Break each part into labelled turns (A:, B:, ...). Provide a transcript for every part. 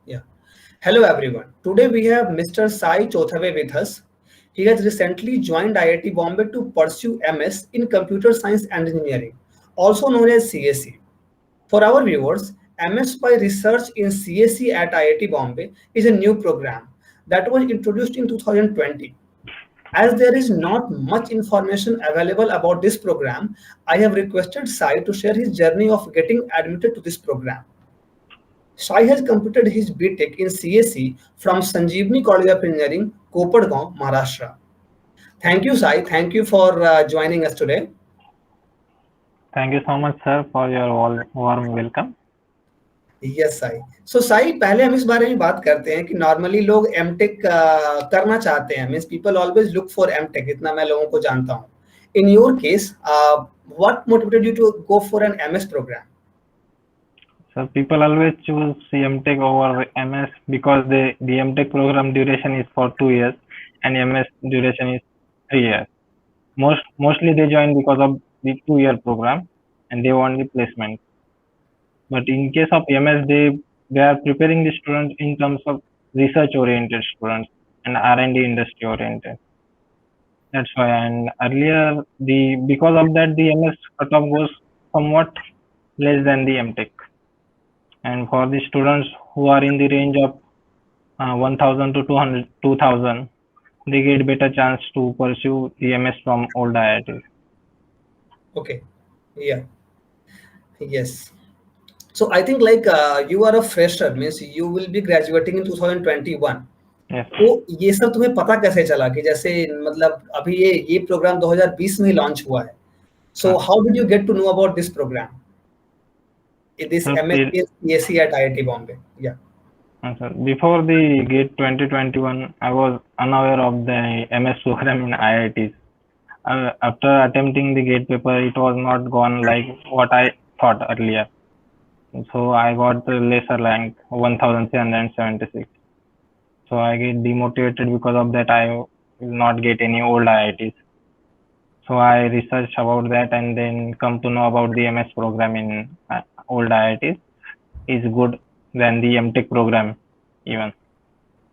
A: Yeah. Hello everyone. Today we have Mr. Sai Chothave with us. He has recently joined IIT Bombay to pursue MS in Computer Science and Engineering, also known as CSE. For our viewers, MS by Research in CSE at IIT Bombay is a new program that was introduced in 2020. As there is not much information available about this program, I have requested Sai to share his journey of getting admitted to this program. Sai has completed his BTech in CSE from Sanjeevani College of Engineering, Kopargaon, Maharashtra. Thank you, Sai. Thank you for joining us today.
B: Thank you so much, sir, for your warm welcome.
A: Yes Sai so Sai पहले हम इस बारे में बात करते हैं कि normally लोग एमटेक करना चाहते हैं means people always look for MTech इतना मैं लोगों को जानता हूं in your case what motivated you to go for an MS program
B: So people always choose MTech over MS because the MTech program duration is for 2 years and MS duration is 3 years. Mostly they join because of the 2 year program and they want the placement. But in case of MS, they are preparing the students in terms of research oriented students and R&D industry oriented. That's why. And earlier the because of that the MS cutoff was somewhat less than the MTech. And for the students who are in the range of 1000 to 2000, they get better chance to pursue the MS from old IITs.
A: Okay yeah yes so I think like you are a fresher means you will be graduating in 2021
B: Yes.
A: तो ये सब तुम्हें पता कैसे चला कि जैसे मतलब अभी ये प्रोग्राम 2020 में ही लॉन्च हुआ है so how did you get to know about this program this
B: So,
A: MSc at IIT Bombay. Yeah.
B: sir, before the GATE 2021, I was unaware of the MS program in IITs. After attempting the GATE paper, it was not gone like what I thought earlier. So I got the lesser rank, 1376. So I get demotivated because of that. I will not get any old IITs. So I researched about that and then come to know about the MS program in old IITs is good than the MTech program even.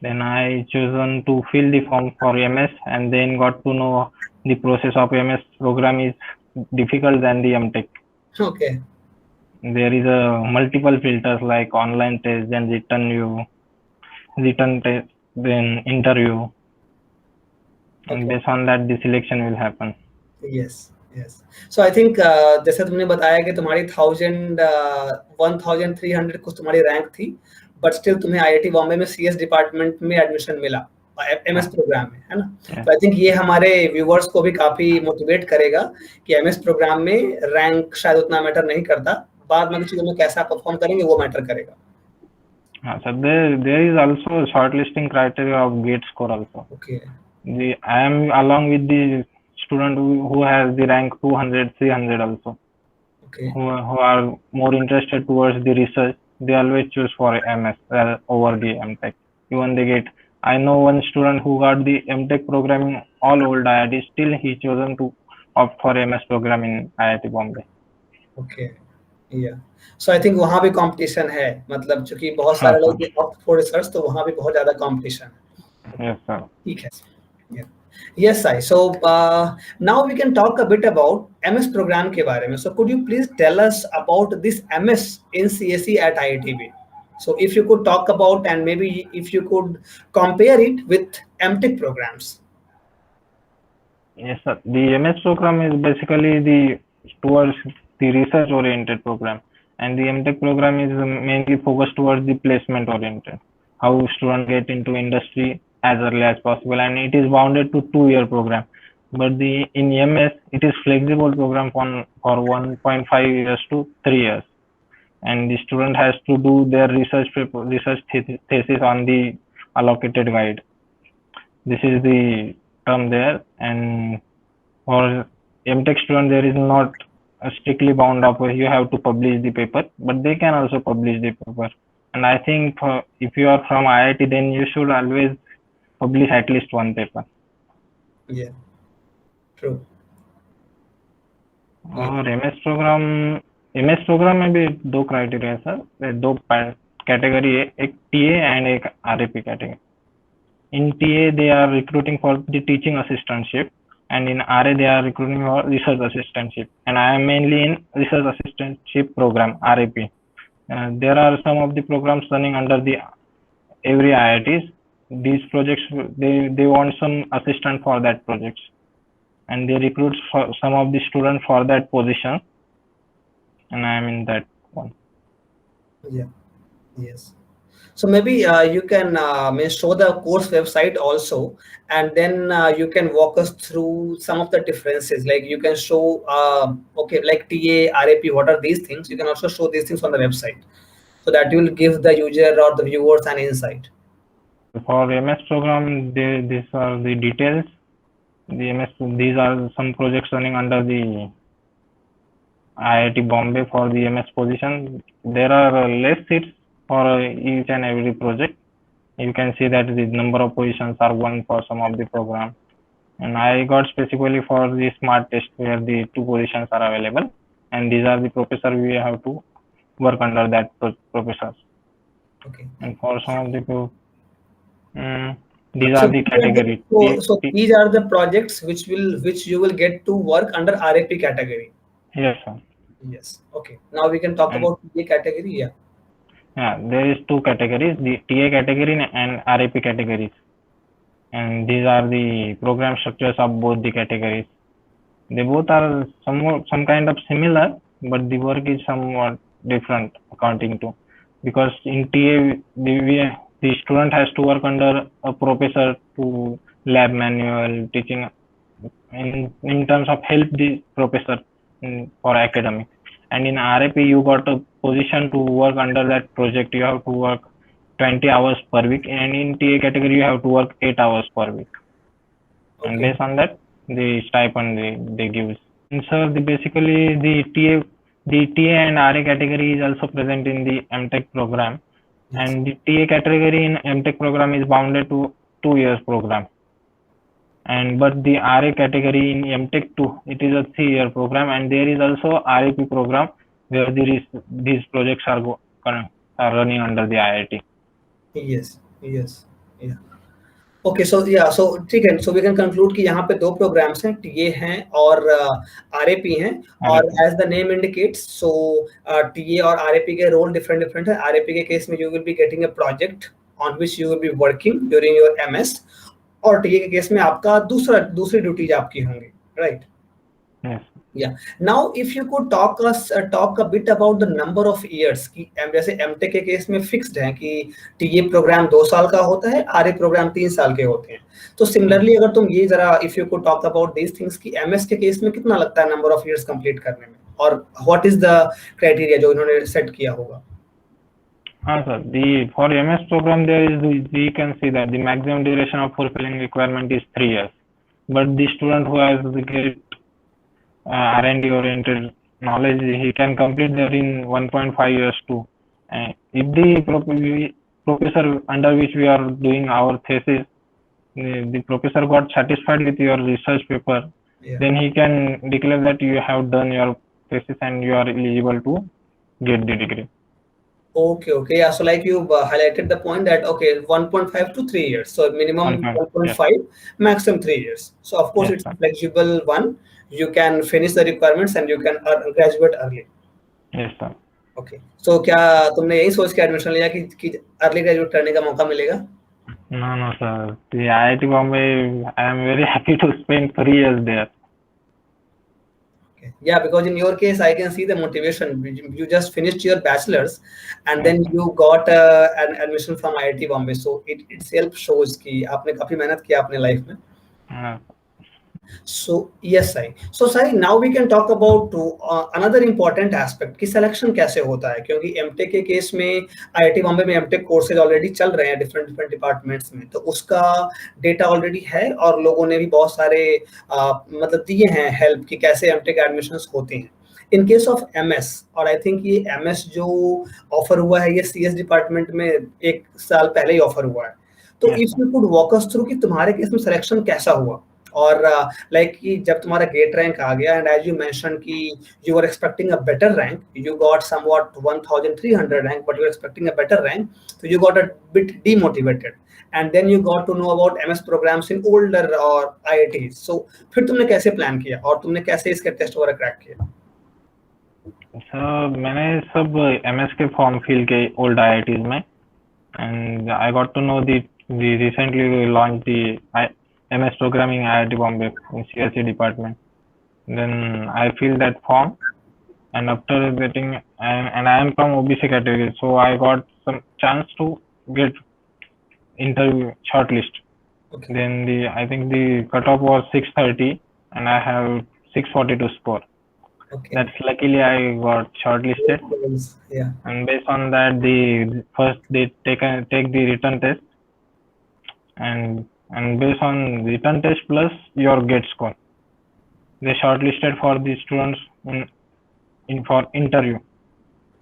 B: Then I chosen to fill the form for MS and then got to know the process of MS program is difficult than the MTech.
A: Okay.
B: There is a multiple filters like online test, then written test, then interview. And based on that the selection will happen.
A: Yes. Yes. So I think जैसे तुमने बताया कि तुम्हारी 1300 कुछ तुम्हारी rank थी but still तुम्हें IIT Bombay में सीएस डिपार्टमेंट में एडमिशन मिला एमएस प्रोग्राम में है ना तो आई थिंक ये हमारे व्यूवर्स को भी काफी मोटिवेट करेगा कि एमएस प्रोग्राम में रैंक शायद उतना मैटर नहीं करता बाद में चीजों में कैसा परफॉर्म करेंगे वो मैटर करेगा
B: So there is also shortlisting criteria of GATE score also.
A: Okay.
B: I am along with the student who has the rank 200, 300 also.
A: Okay.
B: Who are more interested towards the research, they always choose for MS over the MTech. Even they get. I know one student who got the MTech program in all old IIT. Still, he chosen to opt for MS program in IIT Bombay.
A: Okay. Yeah. So I think वहाँ भी competition है मतलब चूंकि बहुत सारे लोग opt for research तो वहाँ भी बहुत ज्यादा कंपटीशन है
B: Yes, sir.
A: ठीक है yeah. Yes, Sai. So now we can talk a bit about MS program के बारे में. So could you please tell us about this MS in CSE at IITB? So if you could talk about and maybe if you could compare it with MTech programs.
B: Yes, sir. The MS program is basically the towards the research oriented program, and the MTech program is mainly focused towards the placement oriented. How students get into industry as early as possible, and it is bounded to 2 year program. But the in MS it is flexible program for 1.5 years to 3 years, and the student has to do their research thesis on the allocated guide. This is the term there, and for MTech student there is not strictly bound up you have to publish the paper, but they can also publish the paper. And I think if you are from IIT, then you should always publish at least one paper.
A: Yeah, true.
B: और MS program में भी दो criteria sir, दो category एक TA and एक RAP category. In TA they are recruiting for the teaching assistantship, and in RA they are recruiting for research assistantship, and I am mainly in research assistantship program RAP. There are some of the programs running under the every IITs. These projects they want some assistant for that projects, and they recruit for some of the students for that position, and I am in that one.
A: Yeah. Yes. So maybe you can show the course website also, and then you can walk us through some of the differences. Like you can show, okay, like TA, RAP, what are these things? You can also show these things on the website, so that you will give the user or the viewers an insight.
B: For MS program, these are the details. The MS, these are some projects running under the IIT Bombay for the MS position. There are less seats for each and every project. You can see that the number of positions are one for some of the program. And I got specifically for the smart test where the 2 positions are available, and these are the professor we have to work under that professors.
A: Okay.
B: And for some of the these are the category.
A: So these are the projects which you will get to work under RAP category.
B: Yes, sir.
A: Yes. Okay. Now we can talk about TA category. Yeah.
B: Yeah, there is 2 categories, the TA category and RAP categories. And these are the program structures of both the categories. They both are some kind of similar, but the work is somewhat different according to, because in TA the student has to work under a professor to lab manual teaching in terms of help the professor for academic, and in RAP you got a position to work under that project. You have to work 20 hours per week, and in TA category you have to work 8 hours per week. Okay. And based on that the stipend they give. And so basically the TA and RA category is also present in the MTech program. Yes. And the TA category in MTech program is bounded to 2 years program, but the RA category in MTech 2 it is a 3-year program, and there is also RAP program where these projects are running under the IIT.
A: Yes. Yeah. Okay so ठीक है, so we can conclude कि यहाँ पे 2 programmes हैं, TA हैं और RAP हैं, और as the name indicates so TA और आरएपी के रोल डिफरेंट है. आरएपी के केस में you will be getting a project on which you will be working during your MS, और टीए के केस में आपका दूसरी ड्यूटीज आपकी होंगी, right? Yeah. Now, if you could talk a bit about the number of years कि जैसे MTech के केस में फिक्स्ड है कि टीए प्रोग्राम 2 साल का होता है, आरए प्रोग्राम 3 साल के होते हैं. तो सिमिलरली अगर तुम ये जरा if you could talk about these things कि एमएस के केस में कितना लगता है नंबर ऑफ इयर्स कंप्लीट करने में, और व्हाट इज द क्राइटेरिया जो इन्होंने सेट किया होगा?
B: हाँ sir, for MS program there is we can see that the maximum duration of fulfilling requirement is 3 years, but the student who has the great R&D oriented knowledge, he can complete that in 1.5 years too. If the professor under which we are doing our thesis, the professor got satisfied with your research paper, then he can declare that you have done your thesis and you are eligible to get the degree.
A: Okay, yeah, so like you highlighted the point that 1.5 to 3 years, so minimum 1.5, yes. Maximum 3 years, so of course, yes, it's a flexible one. You can finish the requirements and you can graduate early.
B: Yes sir.
A: Okay, so क्या तुमने यही सोच के admission लिया कि early graduate करने का मौका मिलेगा?
B: No sir, the IIT Bombay, I am very happy to spend 3 years there.
A: Okay. Yeah, because in your case I can see the motivation. You just finished your bachelor's and then you got an admission from IIT Bombay, so it itself shows कि आपने काफी मेहनत किया अपने life में. So yes, Sai. So Sai, now we can talk about another important aspect कि selection कैसे होता है, क्योंकि एमटेक के केस में आईआईटी बॉम्बे में एमटेक कोर्सेज ऑलरेडी चल रहे हैं डिफरेंट डिपार्टमेंट्स में, तो उसका डेटा ऑलरेडी है और लोगों ने भी बहुत सारे मतलब दिए हैं हेल्प कि कैसे एमटेक एडमिशंस होते हैं. इन केस ऑफ एमएस, और आई थिंक ये एमएस जो ऑफर हुआ है ये सीएस डिपार्टमेंट में 1 साल पहले ही ऑफर हुआ है, तो if you could walk us through कि तुम्हारे केस में सिलेक्शन कैसा हुआ और लाइक कि जब तुम्हारा गेट रैंक आ गया एंड एज यू मेंशन कि you are expecting a better rank, you got somewhat 1300 rank but you are expecting a better rank, तो you got a bit demotivated and then you got to know about MS programs in older और IITs. So फिर तुमने कैसे plan किया और तुमने कैसे इसके टेस्ट वगैरह क्रैक किया?
B: सर मैंने सब एमएस के फॉर्म फिल किए ओल्ड आईआईटीज में, and I got to know the recently launched the MS programming IIT Bombay in CSE department. Then I filled that form, and after getting and I am from OBC category, so I got some chance to get interview shortlist.
A: Okay.
B: Then I think the cutoff was 630, and I have 642 score.
A: Okay.
B: That's luckily I got shortlisted.
A: Yeah.
B: And based on that, first they take the written test, and based on written test plus your gate score, they shortlisted for the students in for interview.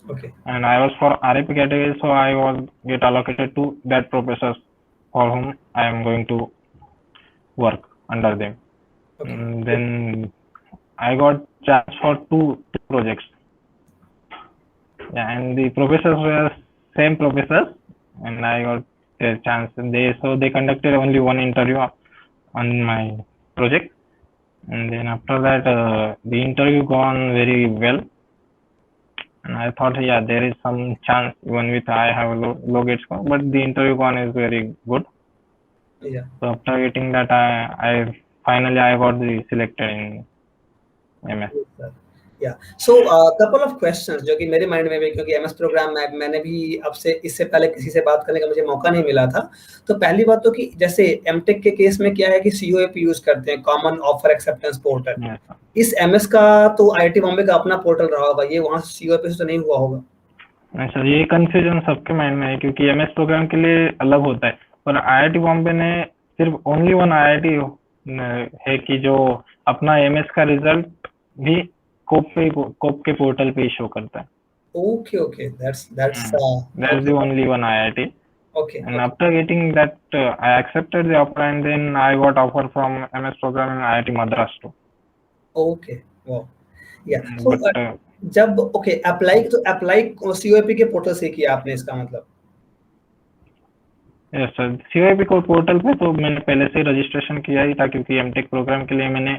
A: Okay.
B: And I was for RAP category, so I was get allocated to that professors for whom I am going to work under them.
A: Okay.
B: And then I got chance for two projects. Yeah, and the professors were same professors, and I got a chance. They conducted only one interview on my project, and then after that the interview gone very well, and I thought yeah there is some chance even with I have a low gate score, but the interview gone is very good.
A: Yeah.
B: So after getting that I finally I got the selected in MS.
A: या सो couple of questions जो कि मेरे mind में भी, क्योंकि MS programme मैंने भी आपसे इससे पहले किसी से बात करने का मुझे मौका नहीं मिला था। तो पहली बात तो कि जैसे एमटेक के केस में क्या है कि सीओएपी यूज करते हैं, कॉमन ऑफर एक्सेप्टेंस पोर्टल। इस एमएस का तो आईआईटी बॉम्बे का अपना पोर्टल रहा होगा, ये वहां सीओएपी से तो नहीं हुआ होगा?
B: नहीं सर, ये कंफ्यूजन सबके माइंड में है क्योंकि एमएस प्रोग्राम के लिए अलग होता है, पर आईआईटी बॉम्बे ने सिर्फ ओनली वन आईआईटी है कि जो अपना एमएस का रिजल्ट भी कोप के पोर्टल पे शो करता है।
A: Okay, okay, that's
B: That's the only one IIT.
A: Okay.
B: And after getting that, I accepted the offer, and then I got offer from MS Programming IIT Madras too.
A: Okay, wow, yeah. So
B: But
A: जब apply COEP के portal से किया आपने, इसका मतलब?
B: Yes sir, COEP को portal पे तो मैंने पहले से रजिस्ट्रेशन किया ही था क्योंकि एमटेक प्रोग्राम के लिए मैंने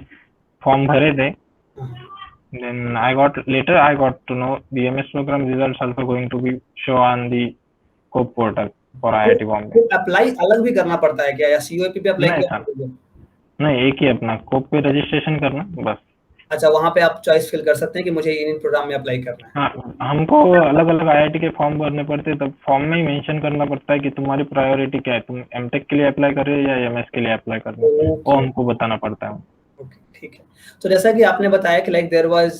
B: फॉर्म भरे थे। Then I got to know the MS program results also going to be show on the COPE portal for IIT Bombay.
A: Apply अलग भी करना पड़ता है क्या, या सीओएपी पे अप्लाई किया?
B: नहीं, एक ही अपना COPE पे रजिस्ट्रेशन करना बस।
A: अच्छा, वहाँ पे आप चॉइस फिल कर सकते हैं कि मुझे इन प्रोग्राम में अप्लाई करना है।
B: हाँ, हमको अलग अलग आईआईटी के फॉर्म भरने पड़ते हैं, तब फॉर्म में ही मेंशन करना पड़ता है कि तुम्हारी प्रायोरिटी क्या है, तुम एमटेक के लिए अप्लाई कर रहे हो या एमएस के लिए अप्लाई कर रहे हो, वो हमको बताना पड़ता है।
A: ओके, ठीक है। तो जैसा कि आपने बताया कि like there was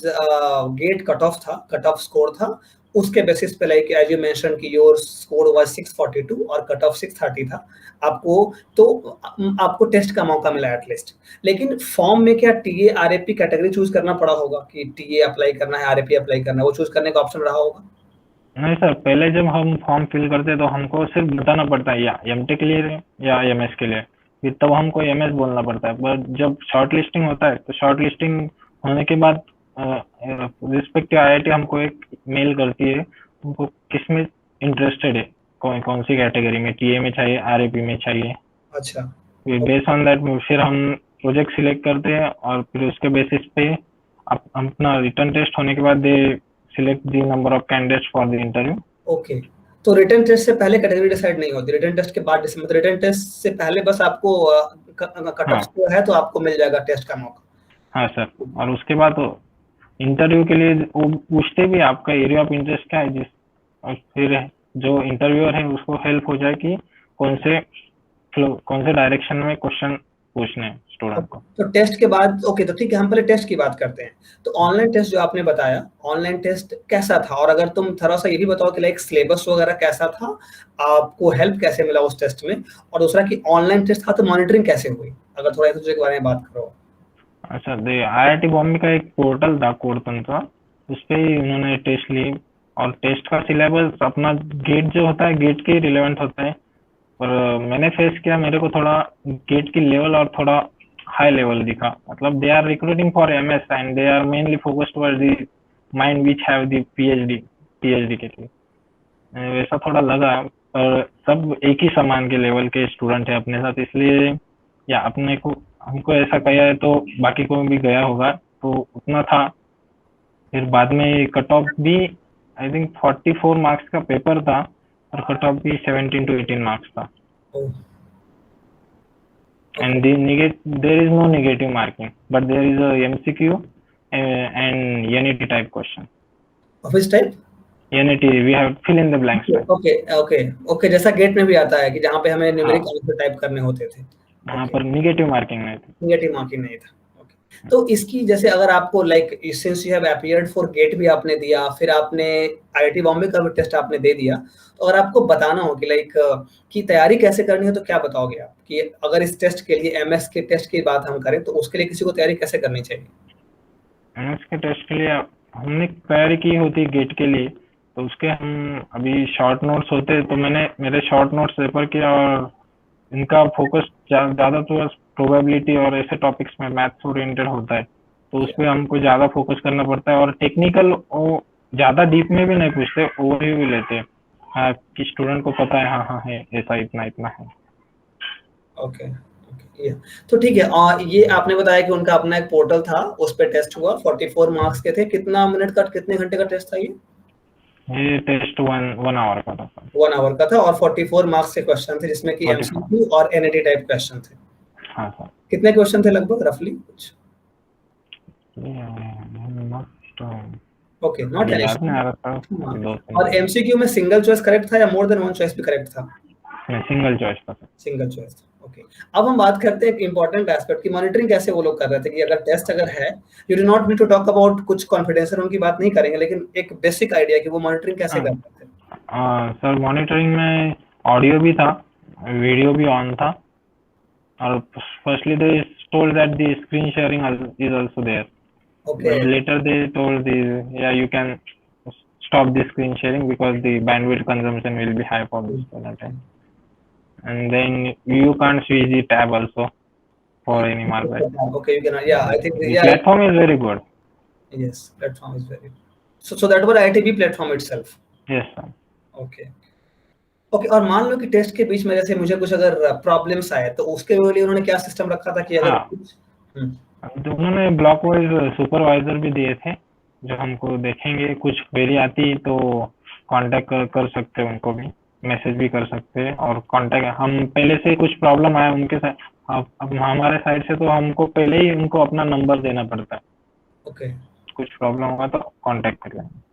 A: GATE cut off score था, उसके बेसिस पे लाइक एज यू मेंशन कि योर स्कोर वाज 642 और कट ऑफ 630 था आपको, तो आपको टेस्ट का मौका मिला एटलीस्ट। लेकिन फॉर्म में क्या टीए आरएपी कैटेगरी चूज करना पड़ा होगा कि टीए अप्लाई करना है, आरएपी अप्लाई करना है, वो चूज करने का ऑप्शन रहा होगा?
B: नहीं सर, पहले जब हम फॉर्म फिल करते तो हमको सिर्फ बताना पड़ता है या एमटेक के लिए या एमएस के लिए, फिर तब हमको एमएस बोलना पड़ता है। पर जब शॉर्ट लिस्टिंग होता है तो शॉर्ट लिस्टिंग होने के बाद रिस्पेक्टिव आईआईटी हमको एक मेल करती है हमको किस में इंटरेस्टेड है, कौन सी कैटेगरी में, टीए में चाहिए, आरएपी में चाहिए।
A: अच्छा,
B: बेस्ड ऑन दैट फिर हम प्रोजेक्ट सिलेक्ट करते हैं और फिर उसके बेसिस पे अपना रिटर्न टेस्ट होने के बाद they select the number of candidates for the interview.
A: Okay, तो रिटर्न टेस्ट से पहले कैटेगरी डिसाइड नहीं होती, रिटर्न टेस्ट के बाद मतलब रिटर्न टेस्ट से पहले बस आपको कट ऑफ स्कोर है तो आपको मिल जाएगा टेस्ट का मौका?
B: हाँ सर, और उसके बाद तो इंटरव्यू के लिए वो पूछते भी आपका एरिया ऑफ इंटरेस्ट क्या है, और फिर जो इंटरव्यूअर है उसको हेल्प हो जाए कि कौन से डायरेक्शन में क्वेश्चन पूछने हैं स्टूडेंट को।
A: तो टेस्ट के बाद ओके, तो ठीक है, हम पहले टेस्ट की बात करते हैं। तो ऑनलाइन टेस्ट जो आपने बताया, ऑनलाइन टेस्ट कैसा था? और अगर तुम थोड़ा सा ये भी बताओ कि लाइक सिलेबस वगैरह कैसा था, आपको हेल्प कैसे मिला उस टेस्ट में, और दूसरा कि ऑनलाइन टेस्ट था तो मॉनिटरिंग कैसे हुई, अगर थोड़ा इस के बारे में बात करो।
B: अच्छा, आईआईटी बॉम्बे का एक पोर्टल था कोडतंत्र, उस पर ही उन्होंने टेस्ट ली, और टेस्ट का सिलेबस अपना गेट जो होता है गेट के रिलेवेंट होता है, पर मैंने फेस किया, मेरे को थोड़ा गेट की लेवल और थोड़ा हाई लेवल दिखा, मतलब they are recruiting for MS and they are mainly focused towards the mind which have the PhD के लिए। वैसा थोड़ा लगा, पर सब एक ही समान के लेवल के स्टूडेंट है अपने साथ, इसलिए या अपने को हमको ऐसा कहा है तो बाकी को भी गया होगा, तो उतना था। फिर बाद में कट ऑफ भी आई थिंक 44 मार्क्स का पेपर था और कट ऑफ भी 17 to 18 मार्क्स था।
A: Oh,
B: And there is no negative marking, but there is a MCQ and NET type question.
A: of which type?
B: NET, we have fill in the blanks type.
A: Okay okay okay, जैसा gate में भी आता है कि जहाँ पे हमें numeric
B: हाँ।
A: आंसर टाइप करने होते थे।
B: यहाँ पर निगेटिव मार्किंग नहीं थी।
A: नेगेटिव मार्किंग नहीं था। ओके, तो इसकी जैसे अगर आपको like since you have appeared for GATE भी आपने दिया, फिर आपने आईआईटी बॉम्बे का भी टेस्ट आपने दे दिया, तो अगर आपको बताना हो कि लाइक की तैयारी कैसे करनी है तो क्या बताओगे आप कि अगर इस टेस्ट के लिए एमएस के टेस्ट की बात हम करें तो उसके लिए किसी को तैयारी कैसे करनी चाहिए?
B: एमएस के टेस्ट के लिए हमने तैयारी की होती गेट के लिए, तो उसके हम अभी शॉर्ट नोट्स होते, तो मैंने मेरे शॉर्ट नोट्स रेफर किया और इनका फोकस ज़्यादा तो प्रोबेबिलिटी और ऐसे टॉपिक्स में मैथ्स ओरिएंटेड होता है, तो उस पर हमको ज़्यादा फोकस करना पड़ता है। और टेक्निकल वो ज़्यादा डीप में भी नहीं पूछते, ओवरव्यू भी लेते हैं, हाँ कि स्टूडेंट को पता है हाँ हाँ है ऐसा इतना इतना है।
A: ओके ओके, तो ठीक है। और ये आपने बताया कि उनका अपना एक पोर्टल था, उस पर टेस्ट हुआ, 44 मार्क्स के थे। कितना मिनट का, कितने घंटे का टेस्ट था
B: ये टेस्ट 1 आवर का था।
A: 1 आवर का था और 44 मार्क्स के क्वेश्चन थे जिसमें कि एमसीक्यू और एनईटी टाइप क्वेश्चन थे।
B: हाँ सर।
A: कितने क्वेश्चन थे लगभग रफली कुछ? ओके, नॉट
B: याद नहीं आ रहा था।
A: और एमसीक्यू में सिंगल चॉइस करेक्ट था या मोर देन वन चॉइस भी करेक्ट था?
B: सिंगल चॉइस था।
A: सिंगल चॉइस था। ओके, अब हम बात करते हैं एक इंपॉर्टेंट एस्पेक्ट की, मॉनिटरिंग कैसे वो लोग कर रहे थे कि अगर टेस्ट अगर है, you do not need to talk about कुछ कॉन्फिडेंशियल उनकी बात नहीं करेंगे, लेकिन एक बेसिक आइडिया कि वो मॉनिटरिंग कैसे कर रहे थे।
B: सर मॉनिटरिंग में ऑडियो भी था, वीडियो भी ऑन था, और firstly they told that the screen sharing is also there.
A: Okay.
B: But later they told you can stop the screen sharing because the bandwidth consumption will be high for this time. And then you can't switch the tab also for any mark.
A: Okay, you can. Yeah, I think
B: the platform is very good.
A: Yes, platform is very good. So that was IITB platform itself.
B: Yes sir.
A: Okay. Okay, और मान लो कि test के बीच में जैसे मुझे कुछ अगर problems आए तो उसके लिए उन्होंने क्या सिस्टम रखा था कि अगर कुछ
B: तो उन्होंने ब्लॉक वाइज सुपरवाइजर भी दिए थे जो हमको देखेंगे, कुछ क्वेरी आती तो कांटेक्ट कर सकते हैं, उनको भी मैसेज भी कर सकते हैं। और कांटेक्ट हम पहले से कुछ प्रॉब्लम आया उनके साथ, अब हमारे साइड से तो हमको पहले ही उनको अपना नंबर देना पड़ता है।
A: ओके,
B: कुछ प्रॉब्लम होगा तो कांटेक्ट कर लेंगे।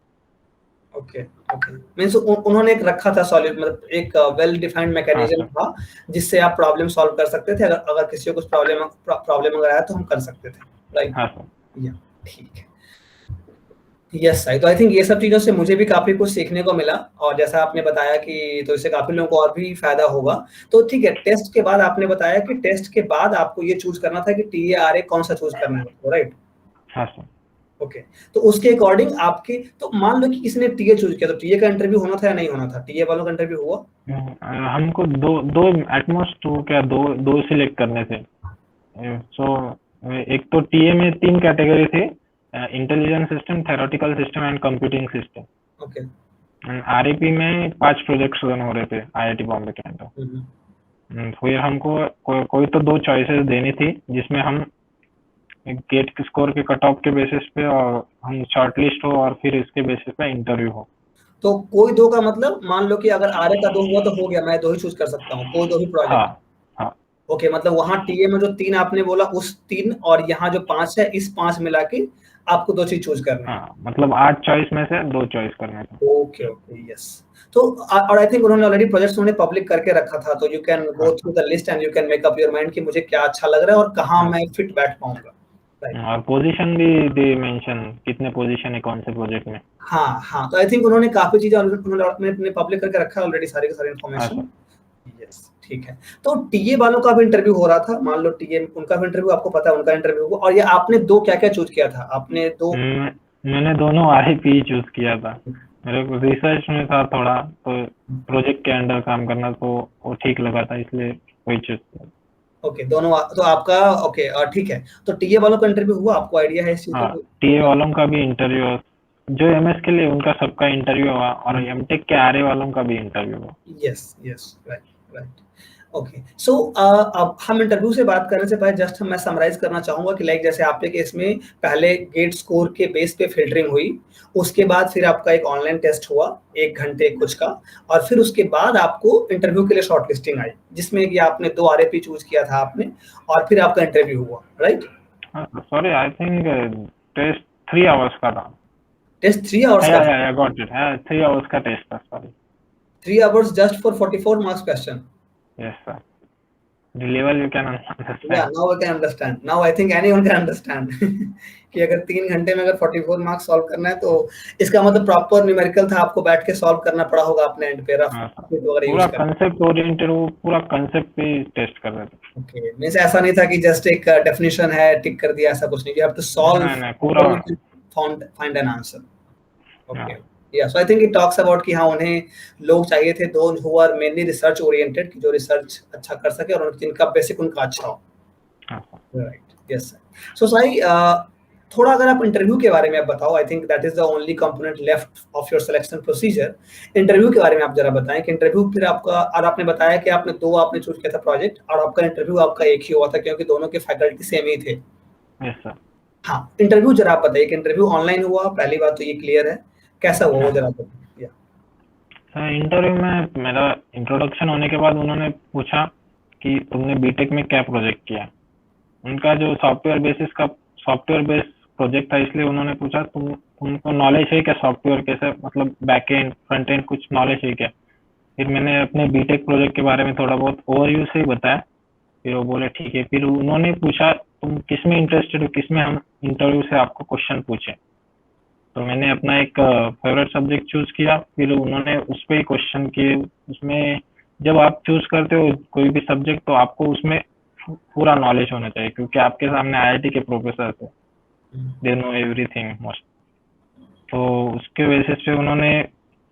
A: ओके ओके, मींस उन्होंने एक रखा था सॉल्यूशन, मतलब एक वेल डिफाइंड मैकेनिज्म था जिससे आप प्रॉब्लम सॉल्व कर सकते थे। अगर किसी को कुछ प्रॉब्लम अगर आया तो हम कर सकते थे, राइट?
B: हाँ सर।
A: या ठीक है, यस आई, तो आई थिंक ये सब चीजों से मुझे भी काफी कुछ सीखने को मिला, और जैसा आपने बताया कि तो इससे काफी लोगों को और भी फायदा होगा। तो ठीक है, टेस्ट के बाद आपने बताया कि टेस्ट के बाद आपको ये चूज करना था कि टीए कौन सा चूज करना है, राइट?
B: हाँ सर।
A: ओके, तो उसके अकॉर्डिंग आपके, तो मान लो कि किसी ने टीए चूज किया तो टीए का इंटरव्यू होना था या नहीं होना था? टीए वालों का इंटरव्यू हुआ?
B: हमको दो एटमोस्ट क्या दो सिलेक्ट करने थे। सो एक तो टीए में 3 कैटेगरी थे, intelligence system, theoretical system and computing system.
A: Okay,
B: REP में 5 प्रोजेक्ट्स रन हो रहे थे आईआईटी बॉम्बे के अंदर। फिर हमको कोई तो 2 चॉइसेस देनी थी जिसमें हम गेट स्कोर के कट ऑफ के बेसिस पे और हम शॉर्टलिस्ट हो और फिर इसके बेसिस पे इंटरव्यू हो।
A: तो कोई 2 का मतलब मान लो कि अगर आरए का 2 हुआ तो हो गया, मैं 2 ही चूज कर सकता हूँ, कोई 2 ही प्रोजेक्ट।
B: हाँ।
A: ओके, मतलब वहां टीए में जो 3 आपने बोला उस 3 और यहाँ जो 5 है, इस 5 मिला के आपको 2 चीज चूज करना है।
B: मतलब 8 चॉइस में से 2 चॉइस करना है।
A: Okay okay, yes. तो और आई थिंक उन्होंने ऑलरेडी प्रोजेक्ट्स उन्होंने पब्लिक करके रखा था, तो you can go through the list and you can make up your mind कि मुझे क्या अच्छा लग रहा है और कहाँ मैं फिट बैठ पाऊंगा।
B: और पोजीशन भी दे मेंशन, कितने पोजीशन है कौन से प्रोजेक्ट में।
A: हाँ, तो आई थिंक उन्होंने काफी चीजें उन्होंने पब्लिक करके रखा है ऑलरेडी, सारी की सारी इन्फॉर्मेशन। यस, ठीक है। तो टीए वालों का भी इंटरव्यू हो रहा था, मान लो टीए उनका भी इंटरव्यू, आपको पता है उनका इंटरव्यू हुआ, और ये आपने 2 क्या-क्या चूज किया था? आपने 2
B: मैंने दोनों आरईपी चूज किया था। मेरे को रिसर्च में था थोड़ा, तो प्रोजेक्ट के अंडर काम करना तो वो ठीक लगा था, इसलिए वही चूज किया।
A: ओके, दोनों तो आपका ओके ठीक है। तो टीए वालों का इंटरव्यू हुआ, आपको आइडिया है इस चीज
B: हाँ,
A: का?
B: टीए वालों का भी इंटरव्यू, जो एमएस के लिए उनका सबका इंटरव्यू हुआ, और एमटेक के आरए वालों का भी इंटरव्यू हुआ।
A: Yes yes, right right. Okay, so अब हम इंटरव्यू से बात करने से पहले जस्ट मैं समराइज करना चाहूंगा कि लाइक जैसे आपके केस में पहले गेट स्कोर के बेस पे फिल्टरिंग हुई, उसके बाद फिर आपका एक ऑनलाइन टेस्ट हुआ 1 घंटे कुछ का, और फिर उसके बाद आपको इंटरव्यू के लिए शॉर्ट लिस्टिंग आई, जिसमें कि आपने 2 आरएपी चूज किया था आपने, और फिर आपका इंटरव्यू हुआ, right?
B: Sorry, I think test 3 hours का था।
A: टेस्ट 3 आवर्स का?
B: या गॉट इट, 3 आवर्स का टेस्ट था, sorry.
A: 3 hours just for 44 marks question?
B: Yes sir, the level you can
A: Yeah,
B: understand.
A: now I can understand. Now I think anyone can understand कि अगर 3 घंटे में अगर 44 marks solve करना है तो इसका मतलब प्रॉपर न्यूमेरिकल था, आपको बैठ के सॉल्व करना पड़ा होगा अपने एंड पे, रफ
B: हाँ सर,
A: वगैरह
B: पूरा
A: यूज कर।
B: कंसेप्ट ओरिएंटेड, वो पूरा कंसेप्ट पे टेस्ट कर रहे थे।
A: ओके, मींस ऐसा नहीं था कि जस्ट एक डेफिनेशन है टिक कर दिया, ऐसा कुछ नहीं, यू हैव टू सॉल्व
B: नहीं पूरा।
A: Find an answer. ओके,
B: हाँ
A: yeah so I think it talks about कि हाँ उन्हें लोग चाहिए थे those who are mainly research oriented, कि जो रिसर्च अच्छा कर सके और जिनका बेसिक उनका अच्छा हो।
B: हाँ
A: राइट, यस सर। सो साई, थोड़ा अगर आप इंटरव्यू के बारे में आप बताओ, I think that is the only component left of your selection procedure. Interview के बारे में आप जरा बताएं कि इंटरव्यू फिर आपका, और आपने बताया कि आपने 2 आपने चूज किया था प्रोजेक्ट, और आपका इंटरव्यू आपका एक ही हुआ था क्योंकि दोनों के फैकल्टी सेम ही थे।
B: Yes sir.
A: हाँ, इंटरव्यू जरा आप बताइए कि इंटरव्यू ऑनलाइन हुआ, पहली बात तो ये क्लियर है, कैसा हुआ वो
B: हाँ
A: जरा बताइए।
B: सर, इंटरव्यू में मेरा इंट्रोडक्शन होने के बाद उन्होंने पूछा कि तुमने बीटेक में क्या प्रोजेक्ट किया। उनका जो सॉफ्टवेयर बेस्ड प्रोजेक्ट था, इसलिए उन्होंने पूछा तुमको नॉलेज है क्या सॉफ्टवेयर कैसे, मतलब बैक एंड फ्रंट एंड कुछ नॉलेज है क्या। फिर मैंने अपने बीटेक प्रोजेक्ट के बारे में थोड़ा बहुत ओवरव्यू से ही बताया। फिर वो बोले ठीक है। फिर उन्होंने पूछा तुम किस में इंटरेस्टेड हो, किस में हम इंटरव्यू से आपको क्वेश्चन पूछे। तो मैंने अपना एक फेवरेट सब्जेक्ट चूज किया। फिर उन्होंने उस पर ही क्वेश्चन किए। उसमें जब आप चूज करते हो कोई भी सब्जेक्ट, तो आपको उसमें पूरा नॉलेज होना चाहिए, क्योंकि आपके सामने आईआईटी के प्रोफेसर थे, दे नो एवरीथिंग मोस्ट। तो उसके बेसिस पे उन्होंने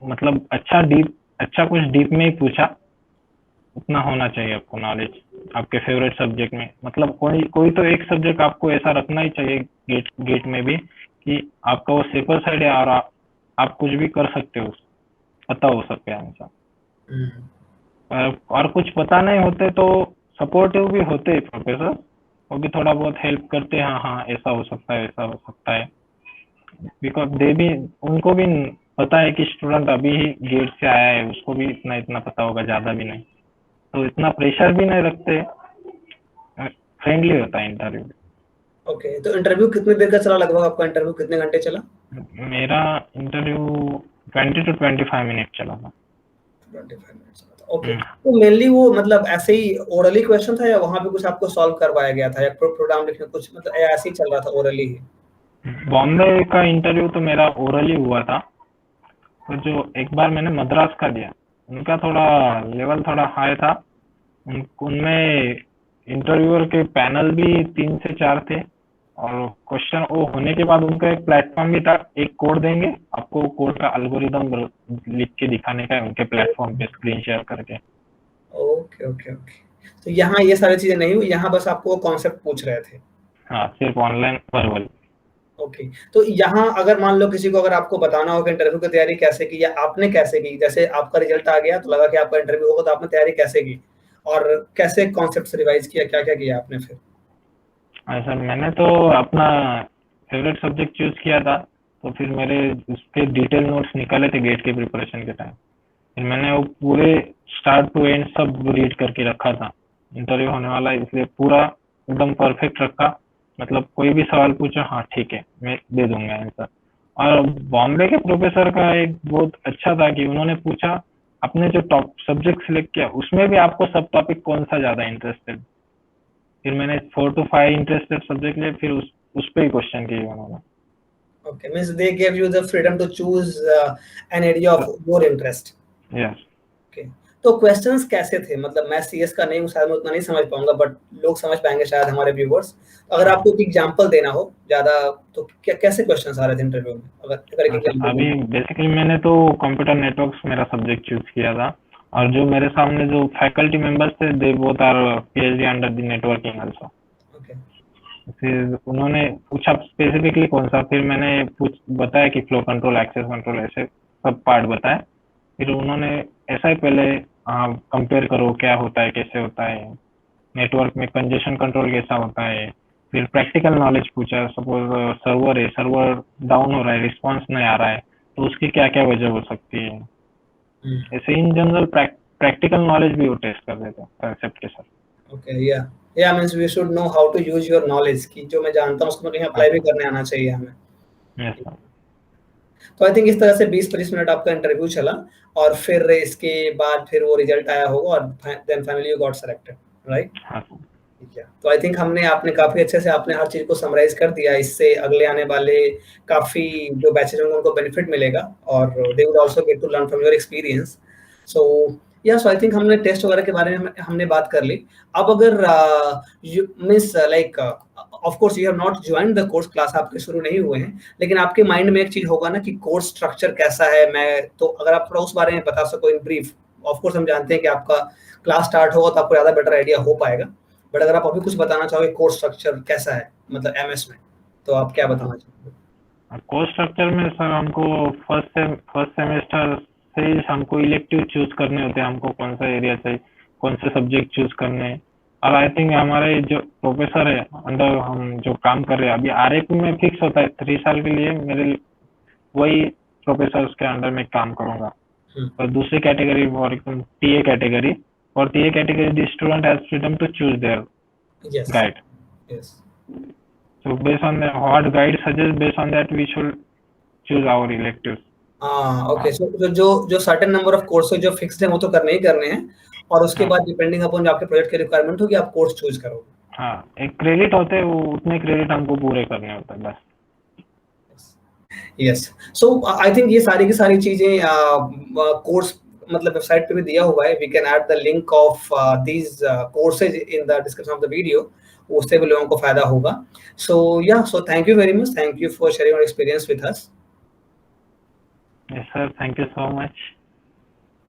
B: मतलब अच्छा कुछ डीप में ही पूछा। उतना होना चाहिए आपको नॉलेज आपके फेवरेट सब्जेक्ट में। मतलब कोई तो एक सब्जेक्ट आपको ऐसा रखना ही चाहिए गेट में भी, कि आपका वो सेफर साइड है, और आप कुछ भी कर सकते हो, पता हो सकते हैं आंसर। और कुछ पता नहीं होते तो सपोर्टिव भी होते हैं प्रोफेसर, वो भी थोड़ा बहुत हेल्प करते हैं। हाँ हाँ, ऐसा हो सकता है, ऐसा हो सकता है, बिकॉज उनको भी पता है कि स्टूडेंट अभी ही गेट से आया है, उसको भी इतना पता होगा, ज्यादा भी नहीं। तो इतना प्रेशर भी नहीं रखते, फ्रेंडली होता है इंटरव्यू।
A: ओके, तो इंटरव्यू कितनी देर का चला लगभग, आपका इंटरव्यू कितने घंटे चला?
B: मेरा इंटरव्यू 20 to 25 मिनट चला था।
A: 25 मिनट्स का था, ओके। तो मेनली वो मतलब ऐसे ही ओरली क्वेश्चन था, या वहां पे कुछ आपको सॉल्व करवाया गया था, या प्रोग्राम लिखने कुछ, मतलब ऐसे ही चल रहा था ओरली ही?
B: बॉम्बे का इंटरव्यू तो मेरा ओरली हुआ था। तो जो एक बार मैंने मद्रास का दिया, उनका थोड़ा लेवल थोड़ा हाई था। उनमें इंटरव्यूअर के पैनल भी 3 से 4 थे, और क्वेश्चन वो होने के बाद उनका एक प्लेटफॉर्म भी था। एक कोड देंगे आपको, कोड का एल्गोरिदम लिख के दिखाने का है उनके प्लेटफॉर्म पे, स्क्रीन शेयर करके।
A: Okay okay okay. तो यहाँ ये सारी चीजें नहीं हुई, यहाँ बस आपको कॉन्सेप्ट पूछ रहे थे?
B: हाँ, सिर्फ ऑनलाइन वर्बल।
A: ओके, तो यहाँ अगर मान लो किसी को अगर आपको बताना हो कि इंटरव्यू की तैयारी कैसे की, या आपने कैसे की, जैसे आपका रिजल्ट आ गया तो लगा कि आपका इंटरव्यू होगा, तो आपने तैयारी कैसे की और कैसे कॉन्सेप्ट रिवाइज किया, क्या क्या किया आपने फिर?
B: हाँ सर, मैंने तो अपना फेवरेट सब्जेक्ट चूज किया था। तो फिर मेरे उस पर डिटेल नोट्स निकाले थे गेट के प्रिपरेशन के टाइम। फिर मैंने वो पूरे स्टार्ट टू एंड सब रीड करके रखा था। इंटरव्यू होने वाला है इसलिए पूरा एकदम परफेक्ट रखा। मतलब कोई भी सवाल पूछो, हाँ ठीक है, मैं दे दूंगा आंसर। और बॉम्बे के प्रोफेसर का एक बहुत अच्छा था कि उन्होंने पूछा आपने जो टॉप सब्जेक्ट सिलेक्ट किया उसमें भी आपको सब टॉपिक कौन सा ज्यादा इंटरेस्टेड। फिर मैंने 4 to 5 इंटरेस्टेड सब्जेक्ट लिए, फिर उस पे ही क्वेश्चन किए उन्होंने।
A: Okay, means they gave you the freedom to choose an area of your interest.
B: Yes.
A: Okay. तो क्वेश्चंस कैसे थे, मतलब मैं सीएस का नहीं हूँ, शायद मैं उतना नहीं समझ पाऊंगा, बट लोग समझ पाएंगे शायद हमारे व्यूवर्स। अगर आपको एक एग्जांपल देना हो ज्यादा, तो क्या कैसे क्वेश्चंस आ रहे थे इंटरव्यू में, अगर एक
B: हाँ सर,
A: एग्जांपल
B: अभी
A: देना।
B: बेसिकली मैंने तो कंप्यूटर नेटवर्क्स मेरा सब्जेक्ट चूज किया था, और जो मेरे सामने जो फैकल्टी मेंबर्स थे, they both are PhD under the networking also.
A: Okay.
B: फिर उन्होंने पूछा स्पेसिफिकली कौन सा, फिर मैंने बताया कि फ्लो कंट्रोल, एक्सेस कंट्रोल, ऐसे सब पार्ट बताया। फिर उन्होंने ऐसा ही पहले कंपेयर करो क्या होता है, कैसे होता है, नेटवर्क में कंजेशन कंट्रोल कैसा होता है। फिर प्रैक्टिकल नॉलेज पूछा, सपोज सर्वर है, सर्वर डाउन हो रहा है, रिस्पॉन्स नहीं आ रहा है, तो उसकी क्या क्या वजह हो सकती है। ऐसे इन जनरल प्रैक्टिकल नॉलेज भी वो टेस्ट कर देते हैं कंसेप्ट के साथ।
A: Okay, yeah means we should know how to use your knowledge, कि जो मैं जानता हूँ उसको कहीं अप्लाई भी करने आना चाहिए हमें।
B: Yes sir.
A: तो आई थिंक इस तरह से 20-25 मिनट आपका इंटरव्यू चला, और फिर इसके बाद फिर वो रिजल्ट आया होगा, और then finally you got selected, right?
B: हाँ सर।
A: ठीक है, तो आई थिंक आपने काफी अच्छे से आपने हर चीज को समराइज कर दिया। इससे अगले आने वाले काफी जो बैचेज होंगे उनको बेनिफिट मिलेगा, और they will also get to learn from your experience. So so I think हमने टेस्ट वगैरह के बारे में हमने बात कर ली। अब अगर you means like of course you have not joined the course, class आपके शुरू नहीं हुए हैं, लेकिन आपके माइंड में एक चीज होगा ना कि कोर्स स्ट्रक्चर कैसा है। मैं तो अगर आप थोड़ा उस बारे में बता सको इन ब्रीफ। ऑफ कोर्स हम जानते हैं कि आपका क्लास स्टार्ट होगा तो आपको ज्यादा बेटर आइडिया हो पाएगा, बट अगर आप अभी कुछ बताना चाहोगे कोर्स स्ट्रक्चर कैसा है मतलब एमएस में, तो आप क्या बताना चाहोगे?
B: कोर्स स्ट्रक्चर में सर हमको फर्स्ट सेमेस्टर से ही हमको इलेक्टिव चूज करने होते हैं, हमको कौन सा एरिया चाहिए, कौन से सब्जेक्ट चूज करने हैं। और आई थिंक हमारे जो प्रोफेसर है अंडर हम जो काम कर रहे हैं अभी, RAP में फिक्स होता है 3 साल के लिए, मेरे वही प्रोफेसर के अंडर में काम करूंगा। और दूसरी कैटेगरी और TA कैटेगरी, और TA category the student has freedom to choose their
A: yes,
B: guide.
A: Yes.
B: So based on the what guide suggests, based on that we should choose our electives.
A: हाँ, okay. सो जो जो certain number of courses जो fixed हैं वो तो करने ही करने हैं, और उसके
B: हाँ
A: बाद डिपेंडिंग अपॉन जो आपके प्रोजेक्ट की रिक्वायरमेंट होगी आप कोर्स चूज करोगे।
B: हाँ, एक क्रेडिट होते हैं, वो उतने क्रेडिट हमको पूरे करने होते हैं बस।
A: यस। सो आई थिंक ये सारी की सारी चीजें कोर्स मतलब वेबसाइट पे भी दिया हुआ है। We can add the link of these courses in the description of the video, उससे भी लोगों को फायदा होगा। So thank you very much, thank you for sharing your experience with us.
B: Yes sir, thank you so much.